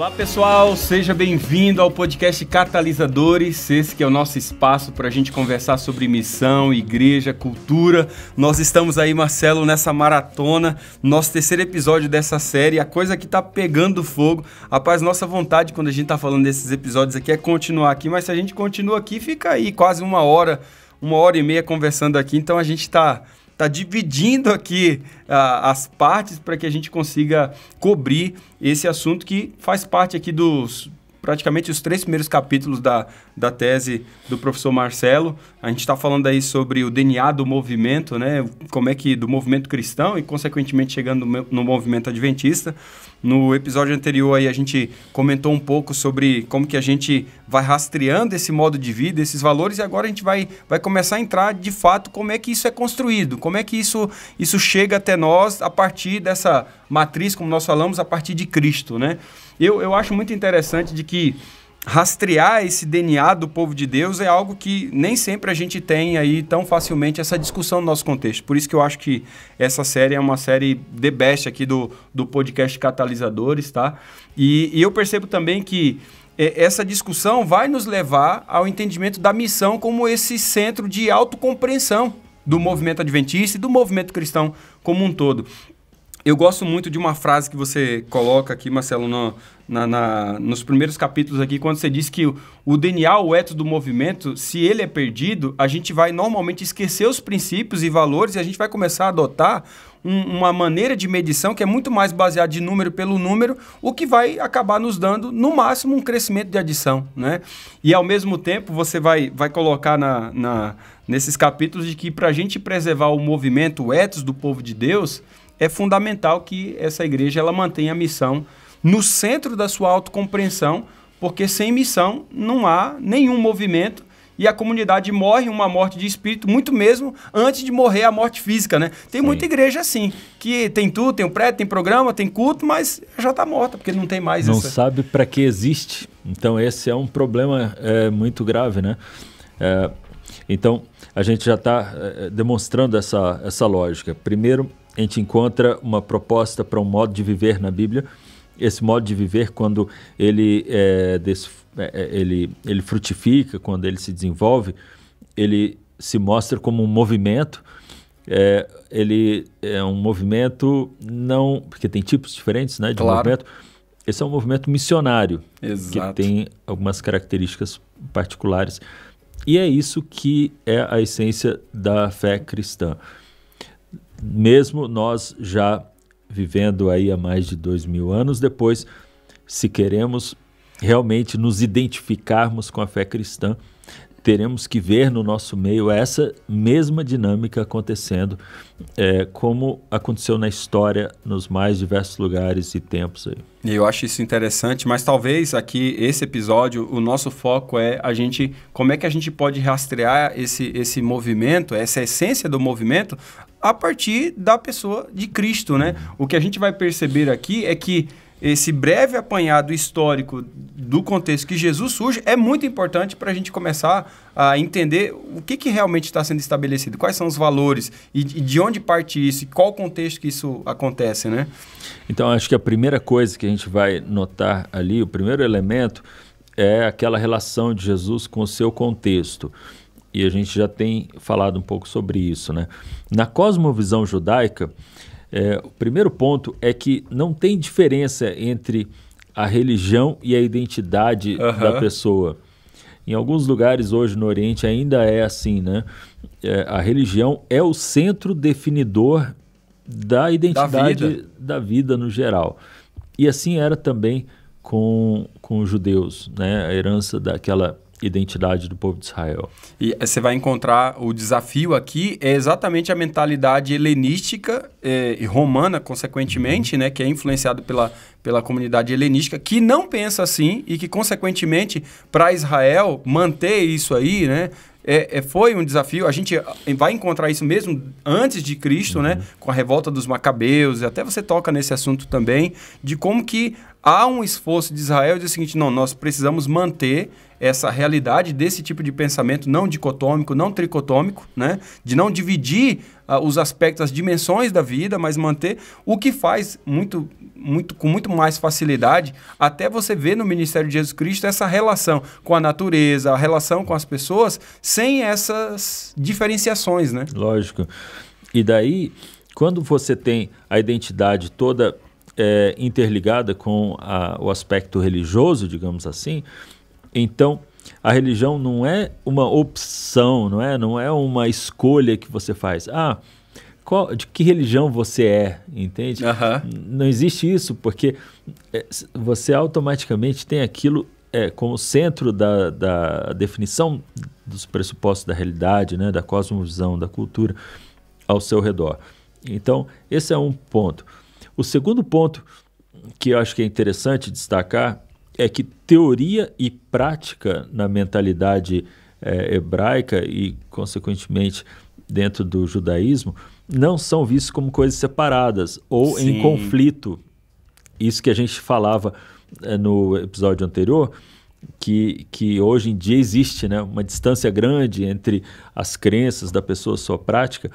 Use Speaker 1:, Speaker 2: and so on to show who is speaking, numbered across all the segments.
Speaker 1: Olá pessoal, seja bem-vindo ao podcast Catalisadores, esse que é o nosso espaço para a gente conversar sobre missão, igreja, cultura. Nós estamos aí, Marcelo, nessa maratona, nosso terceiro episódio dessa série, a coisa que tá pegando fogo. Rapaz, nossa vontade quando a gente tá falando desses episódios aqui é continuar aqui, mas se a gente continua aqui, fica aí quase uma hora e meia conversando aqui, então a gente tá dividindo aqui as partes para que a gente consiga cobrir esse assunto que faz parte aqui dos praticamente os 3 primeiros capítulos da tese do professor Marcelo. A gente está falando aí sobre o DNA do movimento, né? Como é que do movimento cristão e, consequentemente, chegando no movimento adventista. No episódio anterior aí a gente comentou um pouco sobre como que a gente vai rastreando esse modo de vida, esses valores, e agora a gente vai começar a entrar de fato como é que isso é construído, como é que isso chega até nós a partir dessa matriz, como nós falamos, a partir de Cristo, né? Eu acho muito interessante de que rastrear esse DNA do povo de Deus é algo que nem sempre a gente tem aí tão facilmente essa discussão no nosso contexto. Por isso que eu acho que essa série é uma série the best aqui do podcast Catalisadores, tá? E eu percebo também que essa discussão vai nos levar ao entendimento da missão como esse centro de autocompreensão do movimento adventista e do movimento cristão como um todo. Eu gosto muito de uma frase que você coloca aqui, Marcelo, nos primeiros capítulos aqui, quando você diz que o DNA, o ethos do movimento, se ele é perdido, a gente vai normalmente esquecer os princípios e valores e a gente vai começar a adotar uma maneira de medição que é muito mais baseada de número pelo número, o que vai acabar nos dando, no máximo, um crescimento de adição, né? E, ao mesmo tempo, você vai colocar nesses capítulos de que para a gente preservar o movimento, o ethos do povo de Deus, é fundamental que essa igreja ela mantenha a missão no centro da sua autocompreensão, porque sem missão não há nenhum movimento e a comunidade morre uma morte de espírito, muito mesmo antes de morrer a morte física, né? Tem Sim. muita igreja assim, que tem tudo, tem um prédio, tem programa, tem culto, mas já está morta, porque não tem mais
Speaker 2: Não sabe para que existe. Então esse é um problema muito grave, né? Então a gente já está demonstrando essa lógica. Primeiro, a gente encontra uma proposta para um modo de viver na Bíblia. Esse modo de viver, quando ele frutifica, quando ele se desenvolve, ele se mostra como um movimento. Ele é um movimento não... Porque tem tipos diferentes, né, de
Speaker 1: claro.
Speaker 2: Movimento. Esse é um movimento missionário,
Speaker 1: Exato.
Speaker 2: Que tem algumas características particulares. E é isso que é a essência da fé cristã. Mesmo nós já vivendo aí há mais de 2000 anos depois, se queremos realmente nos identificarmos com a fé cristã, teremos que ver no nosso meio essa mesma dinâmica acontecendo, como aconteceu na história nos mais diversos lugares e tempos aí.
Speaker 1: Eu acho isso interessante, mas talvez aqui, esse episódio, o nosso foco é como é que a gente pode rastrear esse movimento, essa essência do movimento, a partir da pessoa de Cristo, né? O que a gente vai perceber aqui é que esse breve apanhado histórico do contexto que Jesus surge é muito importante para a gente começar a entender o que realmente está sendo estabelecido, quais são os valores e de onde parte isso e qual contexto que isso acontece, né?
Speaker 2: Então, acho que a primeira coisa que a gente vai notar ali, o primeiro elemento, é aquela relação de Jesus com o seu contexto. E a gente já tem falado um pouco sobre isso, né? Na cosmovisão judaica, o primeiro ponto é que não tem diferença entre a religião e a identidade da pessoa. Em alguns lugares hoje no Oriente ainda é assim, né? A religião é o centro definidor da identidade da vida no geral. E assim era também com os judeus, né? A herança daquela identidade do povo de Israel.
Speaker 1: E você vai encontrar o desafio aqui é exatamente a mentalidade helenística e romana, consequentemente, né, que é influenciado pela comunidade helenística, que não pensa assim e que, consequentemente, para Israel manter isso aí, né, foi um desafio. A gente vai encontrar isso mesmo antes de Cristo, né, com a revolta dos Macabeus, e até você toca nesse assunto também, de como que há um esforço de Israel de dizer o seguinte, não, nós precisamos manter essa realidade desse tipo de pensamento não dicotômico, não tricotômico, né? De não dividir os aspectos, as dimensões da vida, mas manter o que faz com muito mais facilidade, até você ver no ministério de Jesus Cristo essa relação com a natureza, a relação com as pessoas, sem essas diferenciações, né?
Speaker 2: Lógico. E daí, quando você tem a identidade toda interligada com o aspecto religioso, digamos assim, então a religião não é uma opção, não é uma escolha que você faz. De que religião você é, entende? Não existe isso, porque você automaticamente tem aquilo como centro da definição dos pressupostos da realidade, né, da cosmovisão, da cultura ao seu redor. Então, esse é um ponto. O segundo ponto que eu acho que é interessante destacar é que teoria e prática na mentalidade hebraica e, consequentemente, dentro do judaísmo, não são vistos como coisas separadas ou
Speaker 1: Sim.
Speaker 2: em conflito. Isso que a gente falava no episódio anterior, que hoje em dia existe, né, uma distância grande entre as crenças da pessoa e sua prática.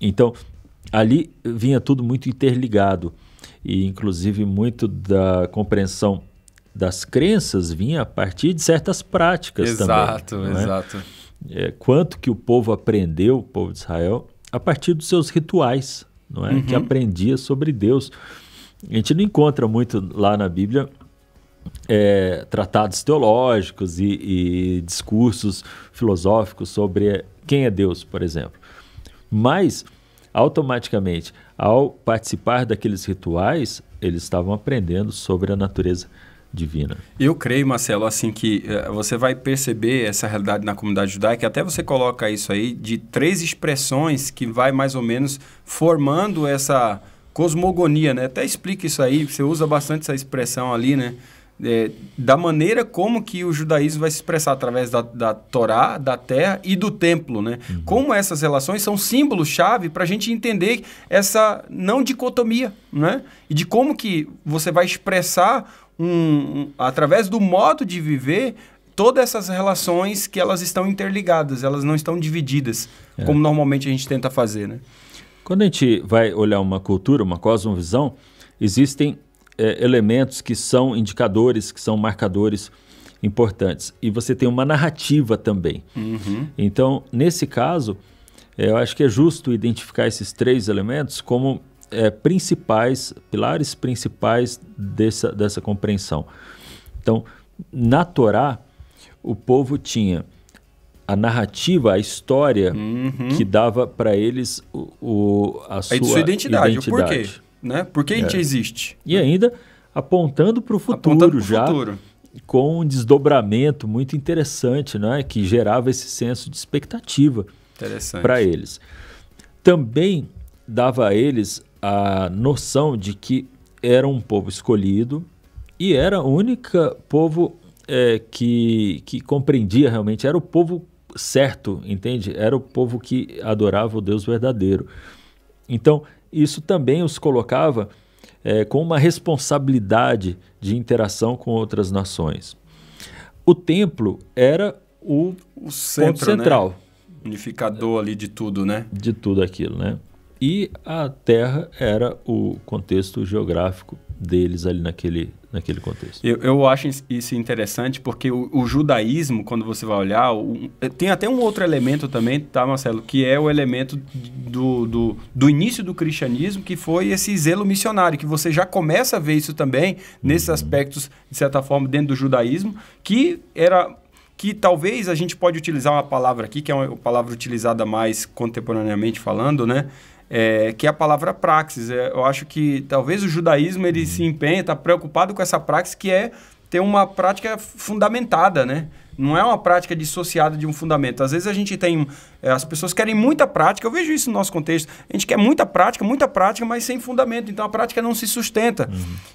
Speaker 2: Então, ali vinha tudo muito interligado e, inclusive, muito da compreensão das crenças vinha a partir de certas práticas também.
Speaker 1: Exato.
Speaker 2: Quanto que o povo aprendeu, o povo de Israel, a partir dos seus rituais, não é? Que aprendia sobre Deus. A gente não encontra muito lá na Bíblia tratados teológicos e discursos filosóficos sobre quem é Deus, por exemplo. Mas, automaticamente, ao participar daqueles rituais, eles estavam aprendendo sobre a natureza divina.
Speaker 1: Eu creio, Marcelo, assim que você vai perceber essa realidade na comunidade judaica, até você coloca isso aí de 3 expressões que vai mais ou menos formando essa cosmogonia, né? Até explica isso aí, você usa bastante essa expressão ali, né? Da maneira como que o judaísmo vai se expressar através da Torá, da terra e do templo, né? Como essas relações são símbolos-chave para a gente entender essa não dicotomia, né? E de como que você vai expressar através do modo de viver todas essas relações que elas estão interligadas, elas não estão divididas, como normalmente a gente tenta fazer, né?
Speaker 2: Quando a gente vai olhar uma cultura, uma cosmovisão, existem elementos que são indicadores, que são marcadores importantes. E você tem uma narrativa também. Então, nesse caso, eu acho que é justo identificar esses 3 elementos como pilares principais dessa compreensão. Então, na Torá, o povo tinha a narrativa, a história que dava para eles a sua identidade.
Speaker 1: O porquê. Né? Por que a gente existe?
Speaker 2: E ainda apontando para o futuro, com um desdobramento muito interessante, né? Que gerava esse senso de expectativa para eles. Também dava a eles a noção de que era um povo escolhido e era o único povo que compreendia realmente, era o povo certo, entende? Era o povo que adorava o Deus verdadeiro. Então, isso também os colocava com uma responsabilidade de interação com outras nações. O templo era o ponto central.
Speaker 1: Né? Unificador ali de tudo, né?
Speaker 2: De tudo aquilo, né? E a terra era o contexto geográfico deles ali naquele contexto.
Speaker 1: Eu acho isso interessante porque o judaísmo, quando você vai olhar, tem até um outro elemento também, tá, Marcelo? Que é o elemento do início do cristianismo, que foi esse zelo missionário, que você já começa a ver isso também nesses aspectos, de certa forma, dentro do judaísmo, que talvez a gente pode utilizar uma palavra aqui, que é uma palavra utilizada mais contemporaneamente falando, né? Que é a palavra praxis. Eu acho que talvez o judaísmo ele se empenha, está preocupado com essa praxis, que é ter uma prática fundamentada, né? Não é uma prática dissociada de um fundamento. Às vezes a gente tem... as pessoas querem muita prática. Eu vejo isso no nosso contexto. A gente quer muita prática, mas sem fundamento. Então, a prática não se sustenta.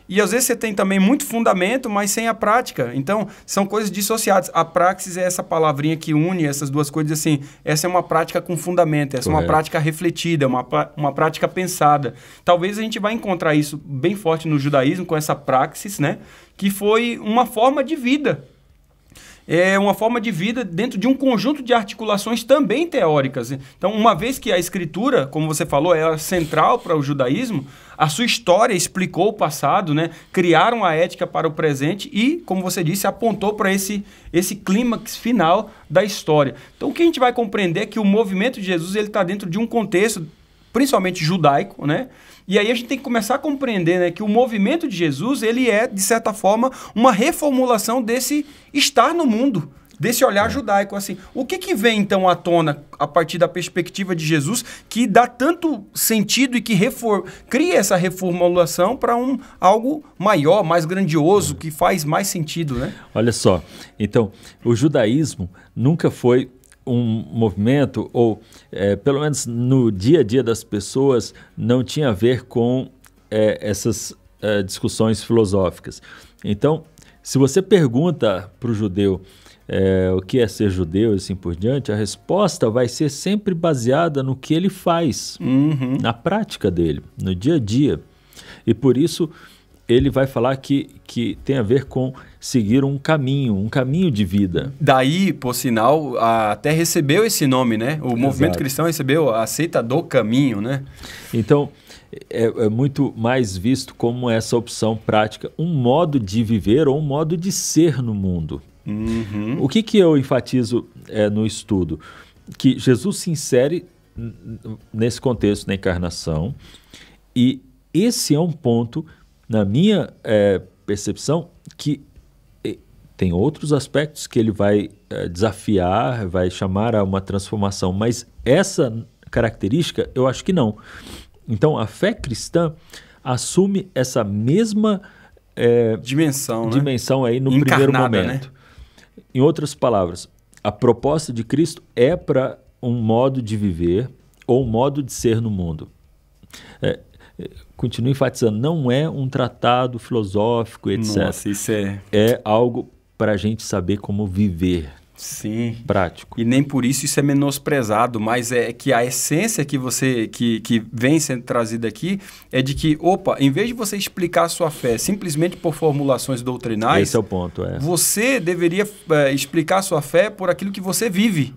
Speaker 1: E às vezes você tem também muito fundamento, mas sem a prática. Então, são coisas dissociadas. A praxis é essa palavrinha que une essas duas coisas assim. Essa é uma prática com fundamento. Essa é uma prática refletida, uma prática pensada. Talvez a gente vai encontrar isso bem forte no judaísmo, com essa praxis, né? Que foi uma forma de vida. É uma forma de vida dentro de um conjunto de articulações também teóricas. Então, uma vez que a escritura, como você falou, é central para o judaísmo, a sua história explicou o passado, né? Criaram a ética para o presente e, como você disse, apontou para esse clímax final da história. Então, o que a gente vai compreender é que o movimento de Jesus está dentro de um contexto, principalmente judaico, né? E aí a gente tem que começar a compreender, né, que o movimento de Jesus, ele é, de certa forma, uma reformulação desse estar no mundo, desse olhar judaico. Assim. O que vem, então, à tona, a partir da perspectiva de Jesus, que dá tanto sentido e que cria essa reformulação para algo maior, mais grandioso, que faz mais sentido, né?
Speaker 2: Olha só, então, o judaísmo nunca foi um movimento, ou pelo menos no dia a dia das pessoas, não tinha a ver com essas discussões filosóficas. Então, se você pergunta para o judeu o que é ser judeu e assim por diante, a resposta vai ser sempre baseada no que ele faz, na prática dele, no dia a dia. E por isso ele vai falar que tem a ver com seguir um caminho de vida.
Speaker 1: Daí, por sinal, até recebeu esse nome, né? O movimento cristão recebeu a seita do caminho, né?
Speaker 2: Então, é muito mais visto como essa opção prática, um modo de viver ou um modo de ser no mundo. O que eu enfatizo no estudo? Que Jesus se insere nesse contexto da encarnação, e esse é um ponto, na minha percepção, que tem outros aspectos que ele vai desafiar, vai chamar a uma transformação, mas essa característica eu acho que não. Então, a fé cristã assume essa mesma dimensão aí no primeiro momento. Né? Em outras palavras, a proposta de Cristo é para um modo de viver ou um modo de ser no mundo. Continuo enfatizando, não é um tratado filosófico, etc.
Speaker 1: Nossa, isso
Speaker 2: é algo para a gente saber como viver.
Speaker 1: Sim.
Speaker 2: Prático.
Speaker 1: E nem por isso é menosprezado, mas é que a essência que vem sendo trazida aqui é de que, em vez de você explicar a sua fé simplesmente por formulações doutrinais,
Speaker 2: esse é o ponto,
Speaker 1: você deveria explicar a sua fé por aquilo que você vive.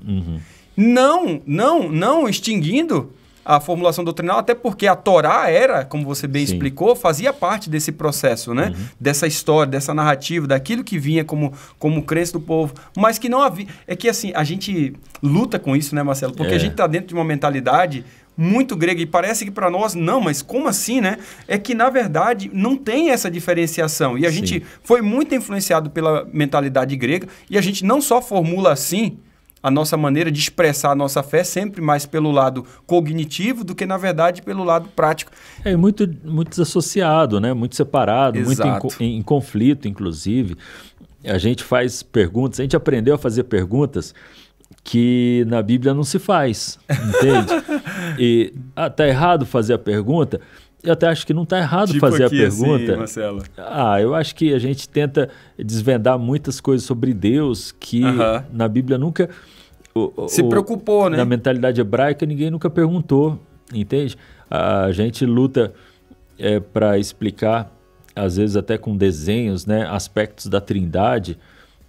Speaker 1: Não extinguindo a formulação doutrinal, até porque a Torá era, como você bem explicou, fazia parte desse processo, né? Dessa história, dessa narrativa, daquilo que vinha como crença do povo, mas que não havia... É que assim, a gente luta com isso, né, Marcelo? Porque a gente está dentro de uma mentalidade muito grega e parece que para nós, não, mas como assim, né? É que, na verdade, não tem essa diferenciação. E a gente foi muito influenciado pela mentalidade grega e a gente não só formula assim a nossa maneira de expressar a nossa fé sempre mais pelo lado cognitivo do que, na verdade, pelo lado prático.
Speaker 2: Muito desassociado, né? Muito separado, muito em conflito, inclusive. A gente faz perguntas, a gente aprendeu a fazer perguntas que na Bíblia não se faz, entende? E tá errado fazer a pergunta? Eu até acho que não está errado fazer a pergunta.
Speaker 1: Assim, Marcelo.
Speaker 2: Eu acho que a gente tenta desvendar muitas coisas sobre Deus que na Bíblia nunca...
Speaker 1: se preocupou, né?
Speaker 2: Na mentalidade hebraica ninguém nunca perguntou, entende? A gente luta para explicar, às vezes até com desenhos, né, aspectos da Trindade,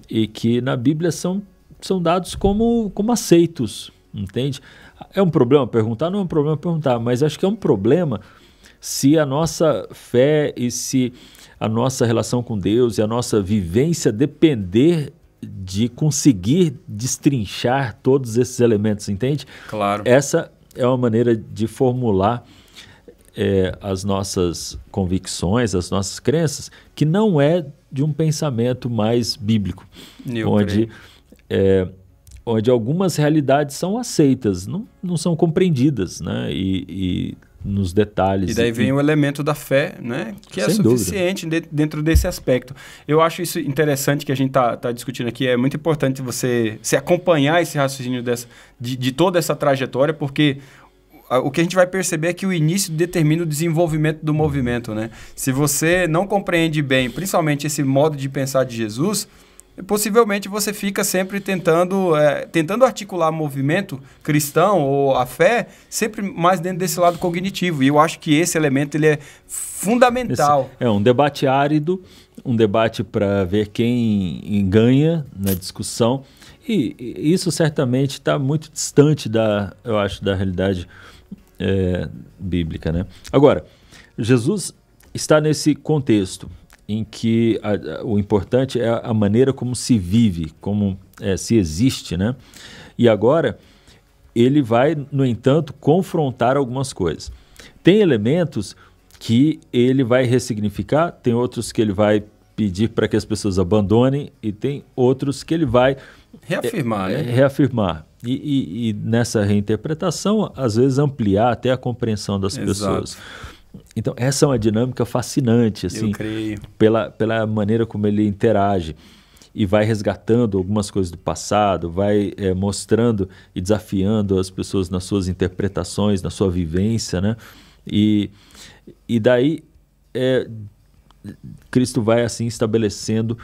Speaker 2: e que na Bíblia são dados como aceitos, entende? É um problema perguntar? Não é um problema perguntar, mas acho que é um problema se a nossa fé e se a nossa relação com Deus e a nossa vivência depender de conseguir destrinchar todos esses elementos, entende?
Speaker 1: Claro.
Speaker 2: Essa é uma maneira de formular as nossas convicções, as nossas crenças, que não é de um pensamento mais bíblico, onde algumas realidades são aceitas, não são compreendidas, né? E nos detalhes.
Speaker 1: E daí vem o elemento da fé, né? Que é suficiente dentro desse aspecto. Eu acho isso interessante que a gente tá discutindo aqui. É muito importante você acompanhar esse raciocínio de toda essa trajetória, porque o que a gente vai perceber é que o início determina o desenvolvimento do movimento, né? Se você não compreende bem, principalmente esse modo de pensar de Jesus, possivelmente você fica sempre tentando articular movimento cristão ou a fé sempre mais dentro desse lado cognitivo. E eu acho que esse elemento ele é fundamental.
Speaker 2: É um debate árido, um debate para ver quem ganha na discussão. E isso certamente está muito distante eu acho, da realidade bíblica, né? Agora, Jesus está nesse contexto em que o importante é a maneira como se vive, como se existe, né? E agora ele vai, no entanto, confrontar algumas coisas. Tem elementos que ele vai ressignificar, tem outros que ele vai pedir para que as pessoas abandonem e tem outros que ele vai
Speaker 1: reafirmar, né?
Speaker 2: Reafirmar. E nessa reinterpretação, às vezes, ampliar até a compreensão das pessoas. Então, essa é uma dinâmica fascinante, assim,
Speaker 1: eu creio.
Speaker 2: Pela maneira como ele interage e vai resgatando algumas coisas do passado, vai mostrando e desafiando as pessoas nas suas interpretações, na sua vivência, né? E daí Cristo vai assim estabelecendo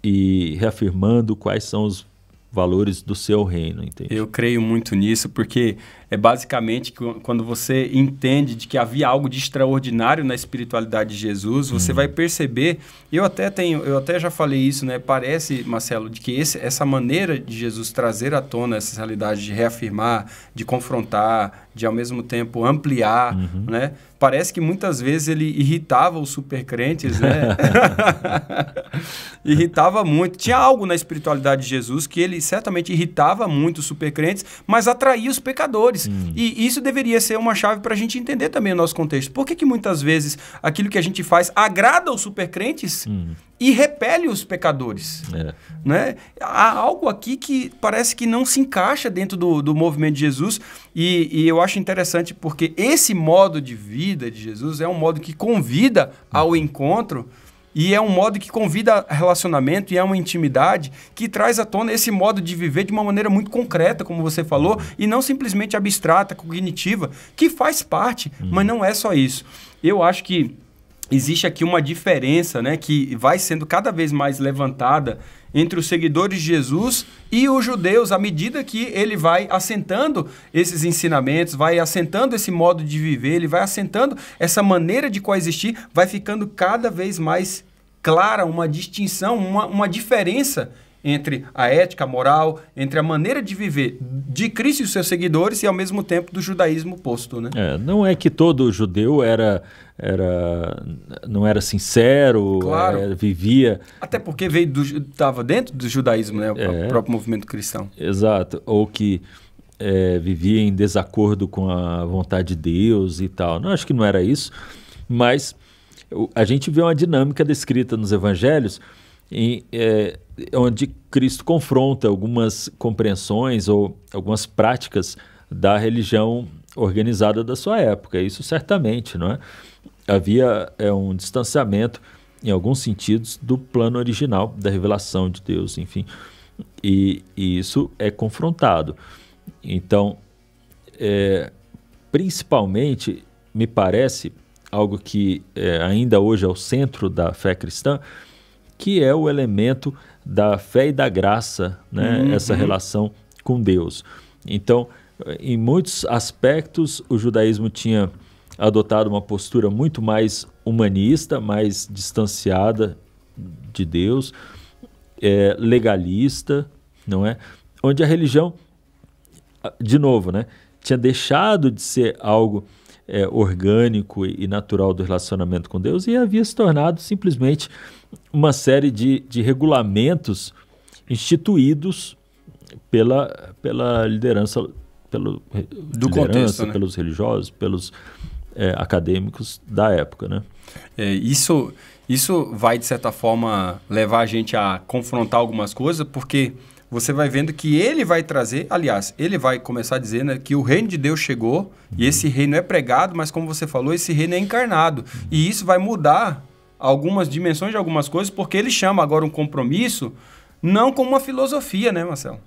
Speaker 2: e reafirmando quais são os valores do seu reino, entende?
Speaker 1: Eu creio muito nisso, porque é basicamente quando você entende de que havia algo de extraordinário na espiritualidade de Jesus, você vai perceber, eu até já falei isso, né? Parece, Marcelo, de que essa maneira de Jesus trazer à tona essa realidade de reafirmar, de confrontar, de ao mesmo tempo ampliar, né? Parece que muitas vezes ele irritava os supercrentes, né? Irritava muito. Tinha algo na espiritualidade de Jesus que ele certamente irritava muito os supercrentes, mas atraía os pecadores. E isso deveria ser uma chave para a gente entender também o nosso contexto. Por que muitas vezes aquilo que a gente faz agrada os supercrentes e repele os pecadores? Né? Há algo aqui que parece que não se encaixa dentro do movimento de Jesus e eu acho interessante porque esse modo de vida de Jesus é um modo que convida ao encontro e é um modo que convida a relacionamento e é uma intimidade que traz à tona esse modo de viver de uma maneira muito concreta, como você falou, e não simplesmente abstrata, cognitiva, que faz parte, mas não é só isso. Eu acho que existe aqui uma diferença, né, que vai sendo cada vez mais levantada entre os seguidores de Jesus e os judeus, à medida que ele vai assentando esses ensinamentos, vai assentando esse modo de viver, ele vai assentando essa maneira de coexistir, vai ficando cada vez mais clara uma distinção, uma diferença entre a ética, a moral, entre a maneira de viver de Cristo e os seus seguidores e, ao mesmo tempo, do judaísmo oposto, né?
Speaker 2: Não é que todo judeu não era sincero,
Speaker 1: claro.
Speaker 2: Vivia...
Speaker 1: Até porque estava dentro do judaísmo, né? O próprio movimento cristão.
Speaker 2: Exato. Ou que vivia em desacordo com a vontade de Deus e tal. Não, acho que não era isso, mas a gente vê uma dinâmica descrita nos evangelhos onde Cristo confronta algumas compreensões ou algumas práticas da religião organizada da sua época. Isso certamente, não é? Havia um distanciamento, em alguns sentidos, do plano original da revelação de Deus, enfim. E isso é confrontado. Então, principalmente, me parece, algo que ainda hoje é o centro da fé cristã, que é o elemento da fé e da graça, né? Essa relação com Deus. Então, em muitos aspectos, o judaísmo tinha adotado uma postura muito mais humanista, mais distanciada de Deus, legalista, não é? Onde a religião, de novo, né, tinha deixado de ser algo orgânico e natural do relacionamento com Deus e havia se tornado simplesmente uma série de regulamentos instituídos pela liderança,
Speaker 1: contexto, né?
Speaker 2: Pelos religiosos, pelos acadêmicos da época, né?
Speaker 1: Isso vai, de certa forma, levar a gente a confrontar algumas coisas, porque você vai vendo que ele vai trazer, aliás, ele vai começar a dizer, né, que o reino de Deus chegou e esse reino é pregado, mas como você falou, esse reino é encarnado. E isso vai mudar algumas dimensões de algumas coisas, porque ele chama agora um compromisso não como uma filosofia, né, Marcelo?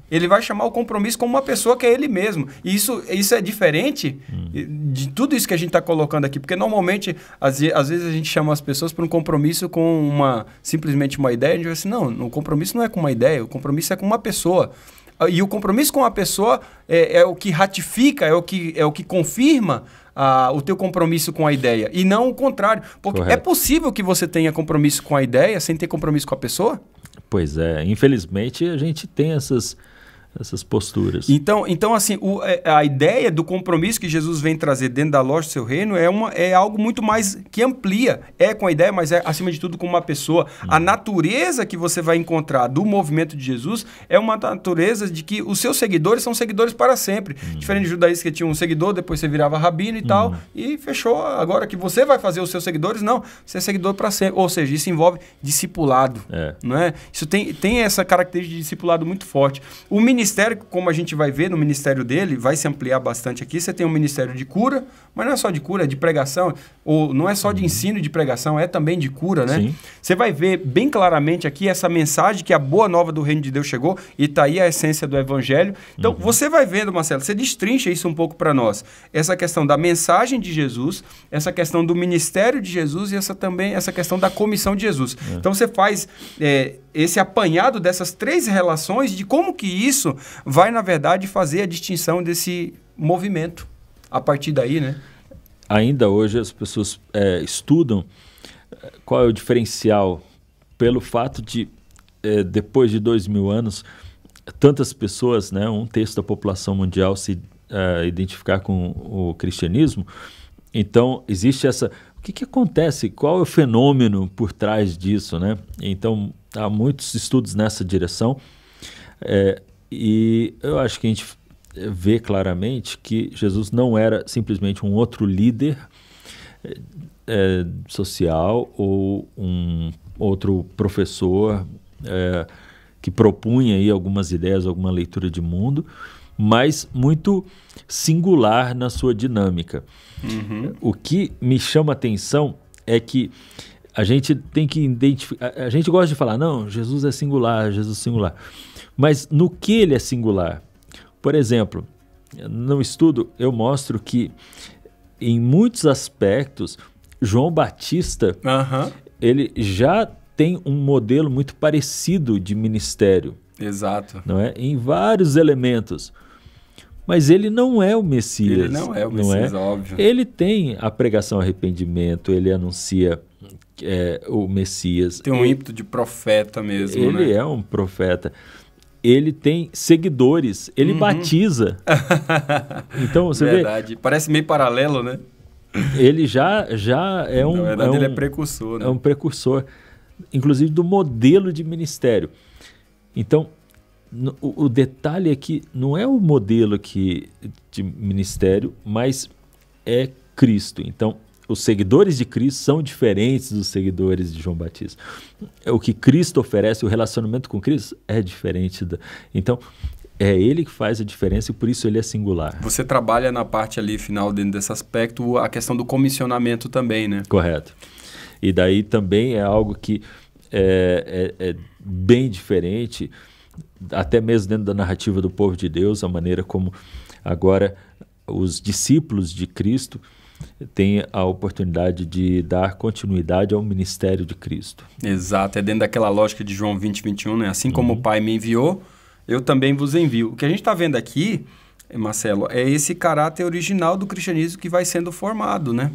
Speaker 1: Ele vai chamar o compromisso como uma pessoa que é ele mesmo. E isso é diferente de tudo isso que a gente está colocando aqui. Porque normalmente, às vezes a gente chama as pessoas para um compromisso com simplesmente uma ideia. A gente vai assim, não, o compromisso não é com uma ideia, o compromisso é com uma pessoa. E o compromisso com a pessoa é o que ratifica, é o que confirma o teu compromisso com a ideia. E não o contrário. Porque é possível que você tenha compromisso com a ideia sem ter compromisso com a pessoa? Pois é. Infelizmente, a gente tem essas posturas. Então assim, a ideia do compromisso que Jesus vem trazer dentro da loja do seu reino é algo muito mais que amplia. É com a ideia, mas é, acima de tudo, com uma pessoa. A natureza que você vai encontrar do movimento de Jesus é uma natureza de que os seus seguidores são seguidores para sempre. Diferente de judaístas que tinha um seguidor, depois você virava rabino e tal, e fechou. Agora que você vai fazer os seus seguidores, não. Você é seguidor para sempre. Ou seja, isso envolve discipulado. Não é? Isso tem essa característica de discipulado muito forte. O ministério, como a gente vai ver no ministério dele, vai se ampliar bastante aqui. Você tem um ministério de cura, mas não é só de cura, é de pregação. Ou não é só de ensino e de pregação, é também de cura, né? Sim. Você vai ver bem claramente aqui essa mensagem que a boa nova do reino de Deus chegou e está aí a essência do evangelho. Então, você vai vendo, Marcelo, você destrincha isso um pouco para nós. Essa questão da mensagem de Jesus, essa questão do ministério de Jesus e essa questão da comissão de Jesus. Então, você faz esse apanhado dessas três relações de como que isso vai, na verdade, fazer a distinção desse movimento. A partir daí, né? Ainda hoje as pessoas estudam qual é o diferencial pelo fato de, depois de 2000 anos, tantas pessoas, né, um terço da população mundial se identificar com o cristianismo. Então, existe essa... O que acontece? Qual é o fenômeno por trás disso, né? Então, há muitos estudos nessa direção. E eu acho que a gente vê claramente que Jesus não era simplesmente um outro líder social ou um outro professor que propunha aí algumas ideias, alguma leitura de mundo, mas muito singular na sua dinâmica. O que me chama a atenção é que a gente tem que identificar... A gente gosta de falar, não, Jesus é singular, Jesus é singular. Mas no que ele é singular? Por exemplo, no estudo eu mostro que em muitos aspectos João Batista ele já tem um modelo muito parecido de ministério. Exato. Não é? Em vários elementos. Mas ele não é o Messias. Ele não é o Messias, óbvio. Ele tem a pregação ao arrependimento, ele anuncia o Messias. Tem um ímpeto de profeta mesmo, ele é um profeta. Ele tem seguidores, ele batiza. Então, você Verdade. Vê... Parece meio paralelo, né? Ele já é um... Na verdade, ele é precursor, né? É um precursor, inclusive, do modelo de ministério. Então, o detalhe é que não é o modelo de ministério, mas é Cristo. Então, os seguidores de Cristo são diferentes dos seguidores de João Batista. O que Cristo oferece, o relacionamento com Cristo, é diferente. Então, é ele que faz a diferença e por isso ele é singular. Você trabalha na parte ali final, dentro desse aspecto, a questão do comissionamento também, né? Correto. E daí também é algo que é bem diferente, até mesmo dentro da narrativa do povo de Deus, a maneira como agora os discípulos de Cristo têm a oportunidade de dar continuidade ao ministério de Cristo. Exato, é dentro daquela lógica de João 20, 21, né? Assim como o Pai me enviou, eu também vos envio. O que a gente está vendo aqui, Marcelo, é esse caráter original do cristianismo que vai sendo formado, né?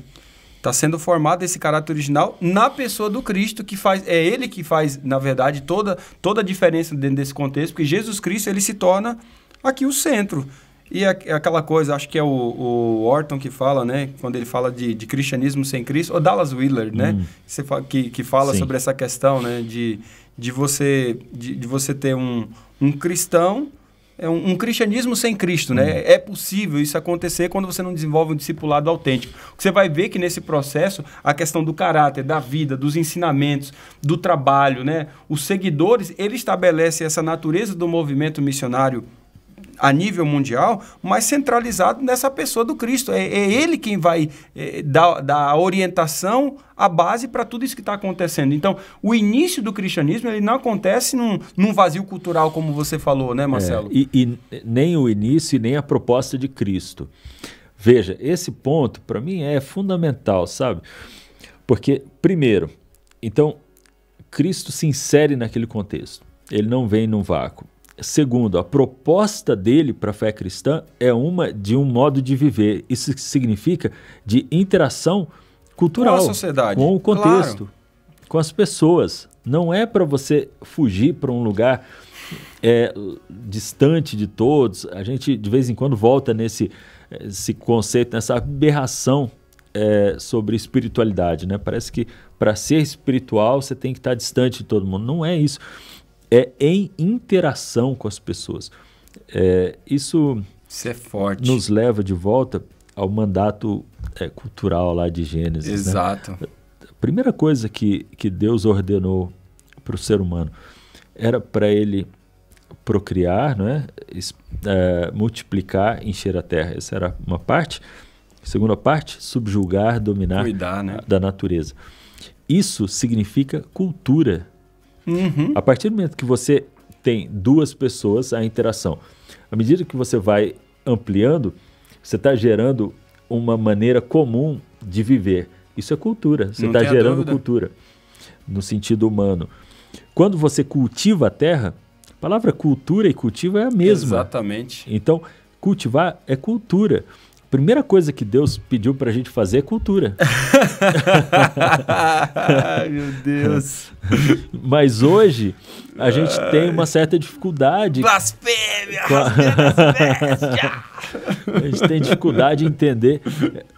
Speaker 1: Está sendo formado esse caráter original na pessoa do Cristo, que faz, é ele que faz, na verdade, toda a diferença dentro desse contexto, porque Jesus Cristo ele se torna aqui o centro. E aquela coisa, acho que é o Orton que fala, né? Quando ele fala de cristianismo sem Cristo, ou Dallas Willard, né? Que fala sobre essa questão, né? De você ter um cristão um cristianismo sem Cristo, né? É possível isso acontecer quando você não desenvolve um discipulado autêntico. Você vai ver que nesse processo, a questão do caráter, da vida, dos ensinamentos, do trabalho, né? Os seguidores, ele estabelece essa natureza do movimento missionário a nível mundial, mas centralizado nessa pessoa do Cristo. É ele quem vai dar a orientação, a base para tudo isso que está acontecendo. Então, o início do cristianismo ele não acontece num vazio cultural, como você falou, né, Marcelo?
Speaker 2: E nem o início e nem a proposta de Cristo. Veja, esse ponto, para mim, é fundamental, sabe? Porque, primeiro, então, Cristo se insere naquele contexto. Ele não vem num vácuo. Segundo, a proposta dele para a fé cristã é de um modo de viver. Isso significa de interação cultural.
Speaker 1: Com a sociedade.
Speaker 2: Com o contexto.
Speaker 1: Claro.
Speaker 2: Com as pessoas. Não é para você fugir para um lugar distante de todos. A gente, de vez em quando, volta nesse conceito, nessa aberração sobre espiritualidade, né? Parece que para ser espiritual você tem que estar distante de todo mundo. Não é isso. É em interação com as pessoas. Isso
Speaker 1: é forte.
Speaker 2: Nos leva de volta ao mandato cultural lá de Gênesis.
Speaker 1: Exato.
Speaker 2: Né? A primeira coisa que Deus ordenou para o ser humano era para ele procriar, não é? Multiplicar, encher a terra. Essa era uma parte. Segunda parte, subjugar, dominar,
Speaker 1: cuidar, né?
Speaker 2: Da natureza. Isso significa cultura.
Speaker 1: Uhum.
Speaker 2: A partir do momento que você tem duas pessoas, a interação. À medida que você vai ampliando, você está gerando uma maneira comum de viver. Isso é cultura. Você está gerando cultura no sentido humano. Quando você cultiva a terra, a palavra cultura e cultivo é a mesma.
Speaker 1: Exatamente.
Speaker 2: Então, cultivar é cultura. A primeira coisa que Deus pediu para a gente fazer é cultura.
Speaker 1: Ai, meu Deus.
Speaker 2: Mas hoje a gente tem uma certa dificuldade.
Speaker 1: Blasfêmia!
Speaker 2: A gente tem dificuldade em entender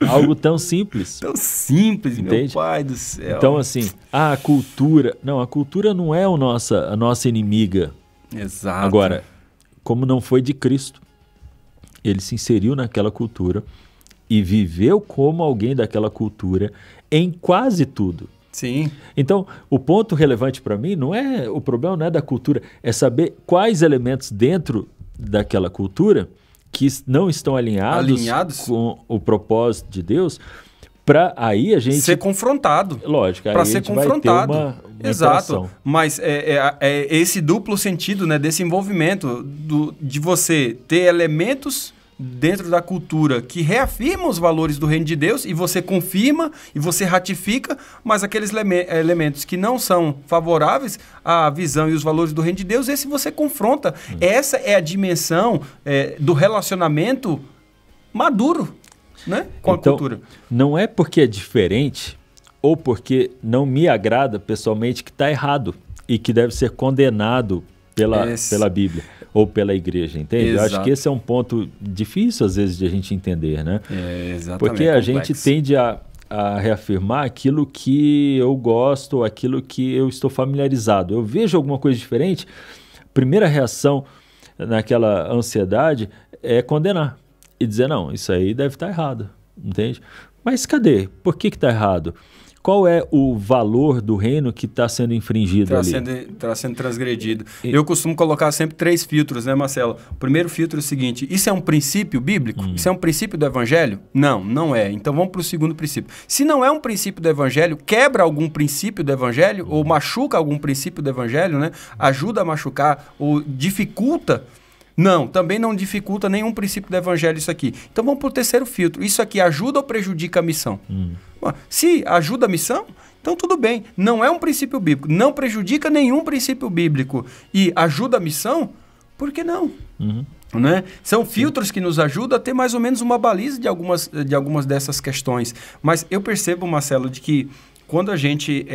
Speaker 2: algo tão simples.
Speaker 1: Tão simples,
Speaker 2: entende?
Speaker 1: Meu pai do céu.
Speaker 2: Então, assim, a cultura... Não, a cultura não é a nossa inimiga.
Speaker 1: Exato.
Speaker 2: Agora, como não foi de Cristo, ele se inseriu naquela cultura e viveu como alguém daquela cultura em quase tudo.
Speaker 1: Sim.
Speaker 2: Então, o ponto relevante para mim o problema não é da cultura, é saber quais elementos dentro daquela cultura que não estão alinhados com o propósito de Deus, para aí a gente...
Speaker 1: ser confrontado.
Speaker 2: Lógico, aí
Speaker 1: para
Speaker 2: a
Speaker 1: ser
Speaker 2: gente
Speaker 1: confrontado.
Speaker 2: Vai ter uma
Speaker 1: Exato.
Speaker 2: interação.
Speaker 1: Mas é esse duplo sentido, né, desse envolvimento de você ter elementos dentro da cultura que reafirmam os valores do reino de Deus e você confirma e você ratifica, mas aqueles elementos que não são favoráveis à visão e os valores do reino de Deus, esse você confronta. Essa é a dimensão do relacionamento maduro, né, com a cultura.
Speaker 2: Não é porque é diferente ou porque não me agrada pessoalmente que está errado e que deve ser condenado pela Bíblia ou pela igreja, entende?
Speaker 1: Exato.
Speaker 2: Eu acho que esse é um ponto difícil às vezes de a gente entender, né?
Speaker 1: Exatamente.
Speaker 2: Porque a gente tende a reafirmar aquilo que eu gosto, aquilo que eu estou familiarizado. Eu vejo alguma coisa diferente, primeira reação naquela ansiedade é condenar e dizer, não, isso aí deve estar errado, entende? Mas cadê? Por que está errado? Qual é o valor do reino que está sendo infringido ali?
Speaker 1: Está sendo transgredido. Eu costumo colocar sempre 3 filtros, né, Marcelo? O primeiro filtro é o seguinte, isso é um princípio bíblico? Isso é um princípio do evangelho? Não, não é. Então vamos para o segundo princípio. Se não é um princípio do evangelho, quebra algum princípio do evangelho ou machuca algum princípio do evangelho, né? Ajuda a machucar ou dificulta. Não, também não dificulta nenhum princípio do evangelho isso aqui. Então vamos para o terceiro filtro. Isso aqui ajuda ou prejudica a missão? Se ajuda a missão, então tudo bem. Não é um princípio bíblico. Não prejudica nenhum princípio bíblico. E ajuda a missão? Por que não? Né? São filtros que nos ajudam a ter mais ou menos uma baliza de algumas dessas questões. Mas eu percebo, Marcelo, de que quando a gente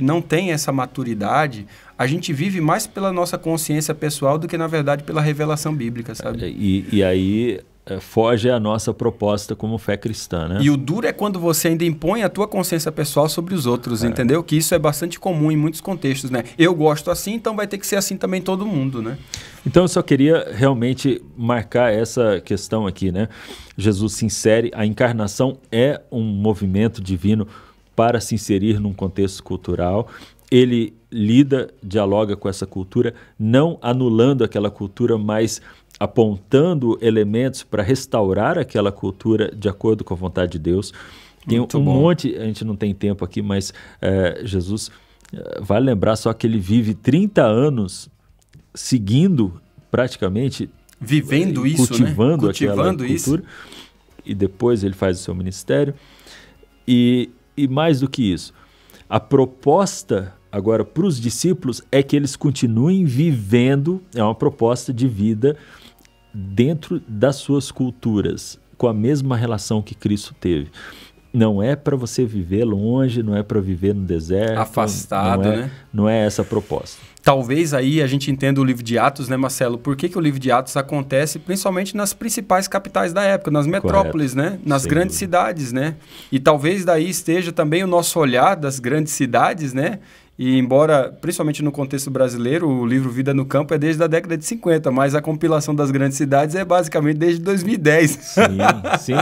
Speaker 1: não tem essa maturidade, a gente vive mais pela nossa consciência pessoal do que, na verdade, pela revelação bíblica, sabe?
Speaker 2: E aí foge à nossa proposta como fé cristã, né?
Speaker 1: E o duro é quando você ainda impõe a tua consciência pessoal sobre os outros, entendeu? Que isso é bastante comum em muitos contextos, né? Eu gosto assim, então vai ter que ser assim também todo mundo, né?
Speaker 2: Então eu só queria realmente marcar essa questão aqui, né? Jesus se insere, a encarnação é um movimento divino para se inserir num contexto cultural. Ele lida, dialoga com essa cultura, não anulando aquela cultura, mas apontando elementos para restaurar aquela cultura de acordo com a vontade de Deus. Tem
Speaker 1: Muito
Speaker 2: um
Speaker 1: bom.
Speaker 2: monte, a gente não tem tempo aqui, mas Jesus, vale lembrar só que ele vive 30 anos seguindo praticamente,
Speaker 1: Vivendo isso,
Speaker 2: cultivando
Speaker 1: né?
Speaker 2: aquela cultura, e depois ele faz o seu ministério. E mais do que isso, a proposta agora para os discípulos é que eles continuem vivendo, é uma proposta de vida dentro das suas culturas, com a mesma relação que Cristo teve. Não é para você viver longe, não é para viver no deserto.
Speaker 1: Afastado, né?
Speaker 2: Não é essa a proposta.
Speaker 1: Talvez aí a gente entenda o livro de Atos, né, Marcelo? Por que o livro de Atos acontece principalmente nas principais capitais da época, nas metrópoles, né? Nas grandes cidades, né? E talvez daí esteja também o nosso olhar das grandes cidades, né? E embora, principalmente no contexto brasileiro, o livro Vida no Campo é desde a década de 50, mas a compilação das grandes cidades é basicamente desde 2010.
Speaker 2: Sim.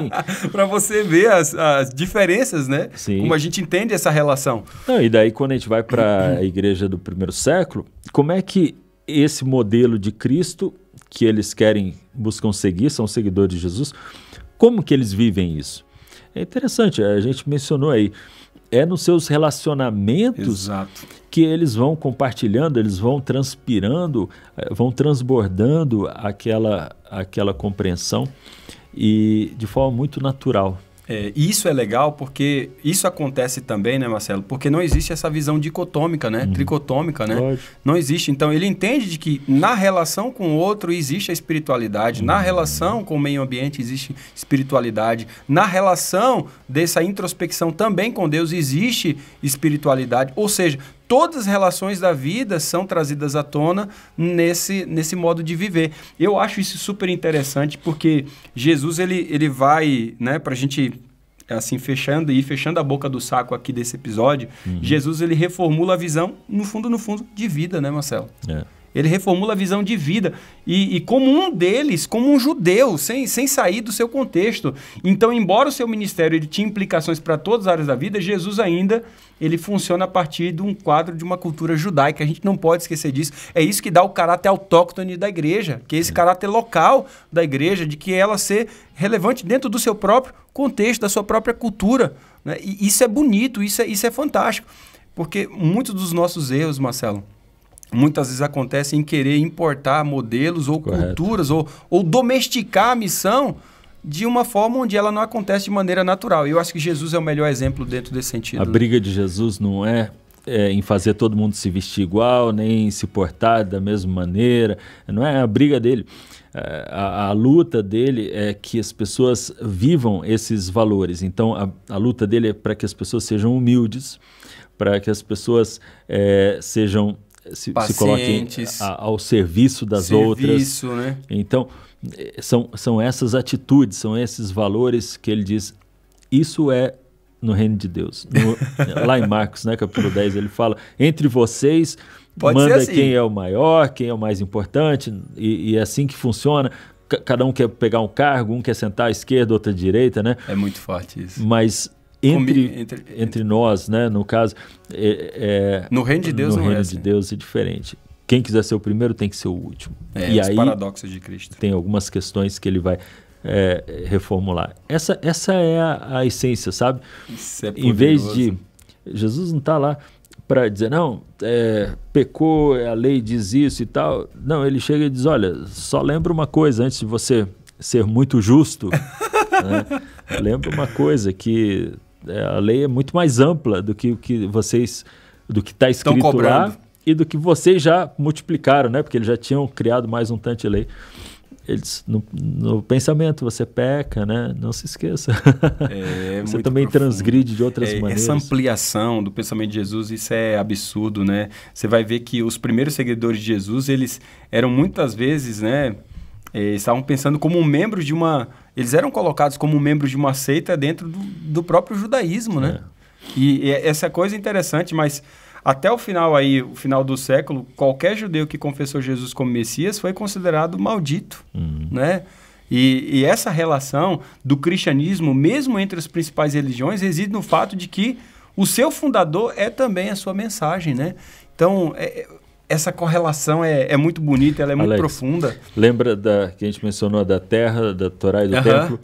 Speaker 1: Para você ver as diferenças, né?
Speaker 2: Sim.
Speaker 1: Como a gente entende essa relação.
Speaker 2: Não, e daí quando a gente vai para a igreja do primeiro século, como é que esse modelo de Cristo que eles buscam seguir, são seguidores de Jesus, como que eles vivem isso? É interessante, a gente mencionou aí, é nos seus relacionamentos que eles vão compartilhando, eles vão transpirando, vão transbordando aquela compreensão e de forma muito natural.
Speaker 1: Isso é legal porque isso acontece também, né, Marcelo? Porque não existe essa visão dicotômica, né? Tricotômica, né?
Speaker 2: Lógico.
Speaker 1: Não existe. Então, ele entende de que na relação com o outro existe a espiritualidade, na relação com o meio ambiente existe espiritualidade, na relação dessa introspecção também com Deus existe espiritualidade. Ou seja, todas as relações da vida são trazidas à tona nesse modo de viver. Eu acho isso super interessante porque Jesus ele vai, né, para a gente assim fechando a boca do saco aqui desse episódio, Jesus ele reformula a visão no fundo de vida, né, Marcelo? Ele reformula a visão de vida e como um deles, como um judeu, sem sair do seu contexto. Então, embora o seu ministério ele tinha implicações para todas as áreas da vida, Jesus ainda ele funciona a partir de um quadro de uma cultura judaica. A gente não pode esquecer disso. É isso que dá o caráter autóctone da igreja, que é esse caráter local da igreja, de que ela ser relevante dentro do seu próprio contexto, da sua própria cultura, né? E isso é bonito, isso é fantástico. Porque muitos dos nossos erros, Marcelo, muitas vezes acontece em querer importar modelos ou culturas ou domesticar a missão de uma forma onde ela não acontece de maneira natural. Eu acho que Jesus é o melhor exemplo dentro desse sentido.
Speaker 2: A briga de Jesus não é em fazer todo mundo se vestir igual, nem se portar da mesma maneira. Não é a briga dele. A luta dele é que as pessoas vivam esses valores. Então, a luta dele é para que as pessoas sejam humildes, para que as pessoas sejam... Se coloquem ao serviço das outras.
Speaker 1: Né?
Speaker 2: Então, são essas atitudes, são esses valores que ele diz, isso é no reino de Deus. Lá em Marcos, né, capítulo 10, ele fala, entre vocês, manda assim. Quem é o maior, quem é o mais importante, e é assim que funciona. Cada um quer pegar um cargo, um quer sentar à esquerda, outro à direita, né?
Speaker 1: É muito forte isso.
Speaker 2: Mas... Entre nós, né? No caso,
Speaker 1: no reino de Deus
Speaker 2: no
Speaker 1: não
Speaker 2: reino
Speaker 1: é
Speaker 2: de Deus é diferente. Quem quiser ser o primeiro tem que ser o último.
Speaker 1: E os
Speaker 2: aí
Speaker 1: paradoxos de Cristo.
Speaker 2: Tem algumas questões que ele vai reformular. Essa é a essência, sabe?
Speaker 1: Isso é
Speaker 2: em vez de... Jesus não está lá para dizer, não, pecou, a lei diz isso e tal. Não, ele chega e diz, olha, só lembra uma coisa, antes de você ser muito justo, né? Lembra uma coisa, que a lei é muito mais ampla do que está escrito lá e do que vocês já multiplicaram, né? Porque eles já tinham criado mais um tanto de lei. Eles, no pensamento você peca, né? Não se esqueça. Você também transgride de outras maneiras.
Speaker 1: Essa ampliação do pensamento de Jesus, isso é absurdo, né? Você vai ver que os primeiros seguidores de Jesus, eles eram muitas vezes, né, estavam pensando como membros de uma... Eles eram colocados como membros de uma seita dentro do próprio judaísmo, né? E essa coisa é interessante, mas até o final do século, qualquer judeu que confessou Jesus como Messias foi considerado maldito, né? E essa relação do cristianismo, mesmo entre as principais religiões, reside no fato de que o seu fundador é também a sua mensagem, né? Então, essa correlação é muito bonita, ela é muito profunda.
Speaker 2: Lembra que a gente mencionou da terra, da Torá e do templo?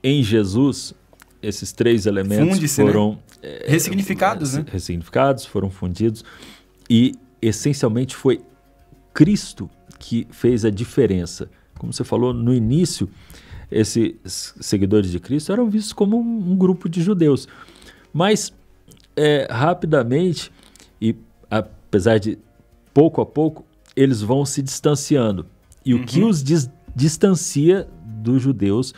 Speaker 2: Em Jesus, esses 3 elementos foram...
Speaker 1: ressignificados, né?
Speaker 2: Ressignificados, foram fundidos. E, essencialmente, foi Cristo que fez a diferença. Como você falou no início, esses seguidores de Cristo eram vistos como um grupo de judeus. Mas, rapidamente, e apesar de pouco a pouco, eles vão se distanciando. E o que os distancia dos judeus,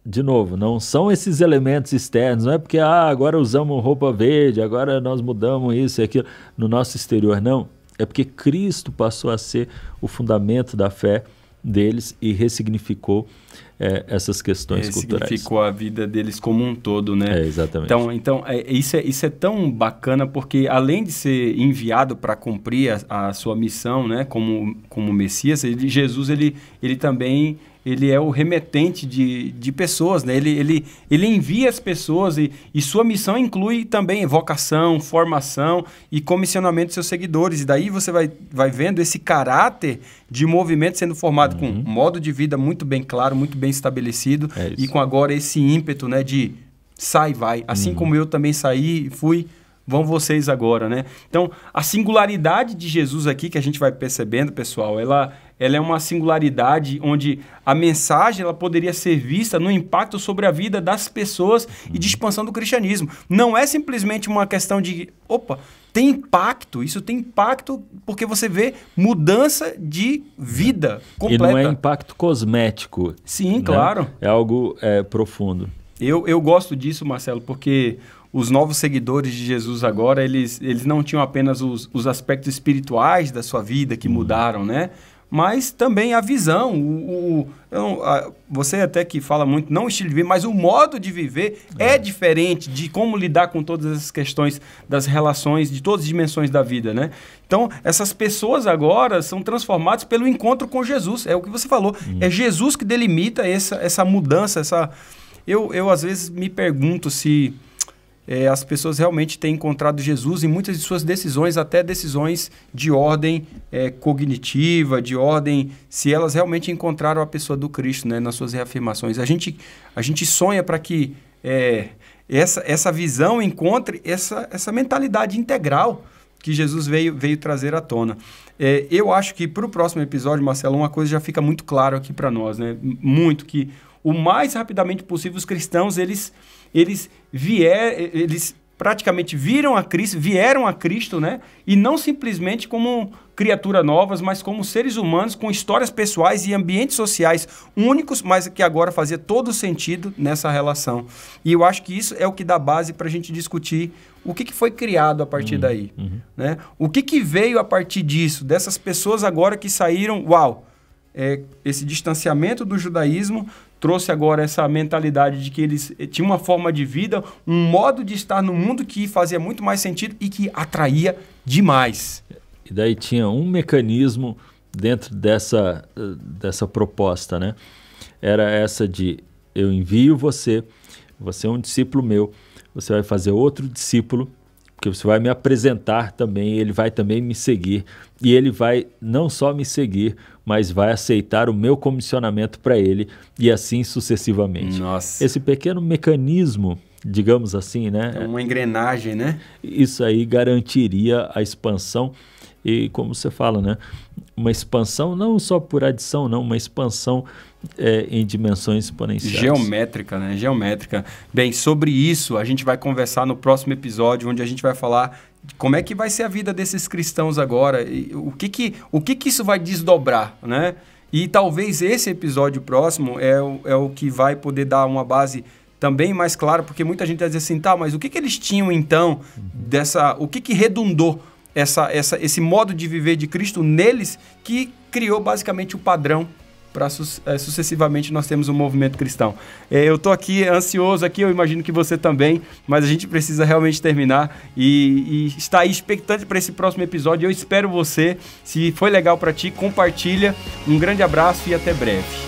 Speaker 2: de novo, não são esses elementos externos, não é porque agora usamos roupa verde, agora nós mudamos isso e aquilo no nosso exterior, não. É porque Cristo passou a ser o fundamento da fé deles e ressignificou essas questões culturais.
Speaker 1: Ressignificou a vida deles como um todo, né?
Speaker 2: Exatamente.
Speaker 1: Então isso é tão bacana porque além de ser enviado para cumprir a sua missão, né, como Messias, Jesus ele também é o remetente de pessoas, né? Ele envia as pessoas e sua missão inclui também vocação, formação e comissionamento de seus seguidores. E daí você vai vendo esse caráter de movimento sendo formado com um modo de vida muito bem claro, muito bem estabelecido e com agora esse ímpeto, né, de sai, vai. Assim como eu também saí e fui, vão vocês agora, né? Então, a singularidade de Jesus aqui que a gente vai percebendo, pessoal, ela é uma singularidade onde a mensagem ela poderia ser vista no impacto sobre a vida das pessoas e de expansão do cristianismo. Não é simplesmente uma questão de, tem impacto, isso tem impacto porque você vê mudança de vida completa.
Speaker 2: E não é impacto cosmético.
Speaker 1: Sim,
Speaker 2: né?
Speaker 1: Claro.
Speaker 2: É algo profundo.
Speaker 1: Eu gosto disso, Marcelo, porque os novos seguidores de Jesus agora, eles não tinham apenas os aspectos espirituais da sua vida que mudaram, né? Mas também a visão, você até que fala muito, não o estilo de vida, mas o modo de viver é diferente de como lidar com todas essas questões das relações, de todas as dimensões da vida, né? Então, essas pessoas agora são transformadas pelo encontro com Jesus, é o que você falou, é Jesus que delimita essa mudança, Eu às vezes me pergunto se as pessoas realmente têm encontrado Jesus em muitas de suas decisões, até decisões de ordem cognitiva, de ordem, se elas realmente encontraram a pessoa do Cristo, né, nas suas reafirmações. A gente sonha para que essa visão encontre essa mentalidade integral que Jesus veio trazer à tona. Eu acho que para o próximo episódio, Marcelo, uma coisa já fica muito claro aqui para nós, né? Muito que o mais rapidamente possível os cristãos, eles praticamente vieram a Cristo, né? E não simplesmente como criaturas novas, mas como seres humanos com histórias pessoais e ambientes sociais únicos, mas que agora fazia todo sentido nessa relação. E eu acho que isso é o que dá base para a gente discutir o que foi criado a partir daí, né? O que veio a partir disso, dessas pessoas agora que saíram, esse distanciamento do judaísmo trouxe agora essa mentalidade de que eles tinham uma forma de vida, um modo de estar no mundo que fazia muito mais sentido e que atraía demais.
Speaker 2: E daí tinha um mecanismo dentro dessa proposta, né? Era essa de eu envio você é um discípulo meu, você vai fazer outro discípulo, porque você vai me apresentar também, ele vai também me seguir, e ele vai não só me seguir, mas vai aceitar o meu comissionamento para ele, e assim sucessivamente.
Speaker 1: Nossa.
Speaker 2: Esse pequeno mecanismo, digamos assim, né?
Speaker 1: É uma engrenagem, né?
Speaker 2: Isso aí garantiria a expansão, e como você fala, né? Uma expansão não só por adição, não, uma expansão em dimensões exponenciais.
Speaker 1: Geométrica, né? Geométrica. Bem, sobre isso a gente vai conversar no próximo episódio, onde a gente vai falar de como é que vai ser a vida desses cristãos agora, e o que isso vai desdobrar, né? E talvez esse episódio próximo é o que vai poder dar uma base também mais clara, porque muita gente vai dizer assim, mas o que eles tinham então o que redundou esse modo de viver de Cristo neles que criou basicamente o padrão para sucessivamente nós temos um movimento cristão. Eu estou aqui ansioso, eu imagino que você também, mas a gente precisa realmente terminar e está aí expectante para esse próximo episódio. Eu espero você. Se foi legal para ti, compartilha. Um grande abraço e até breve.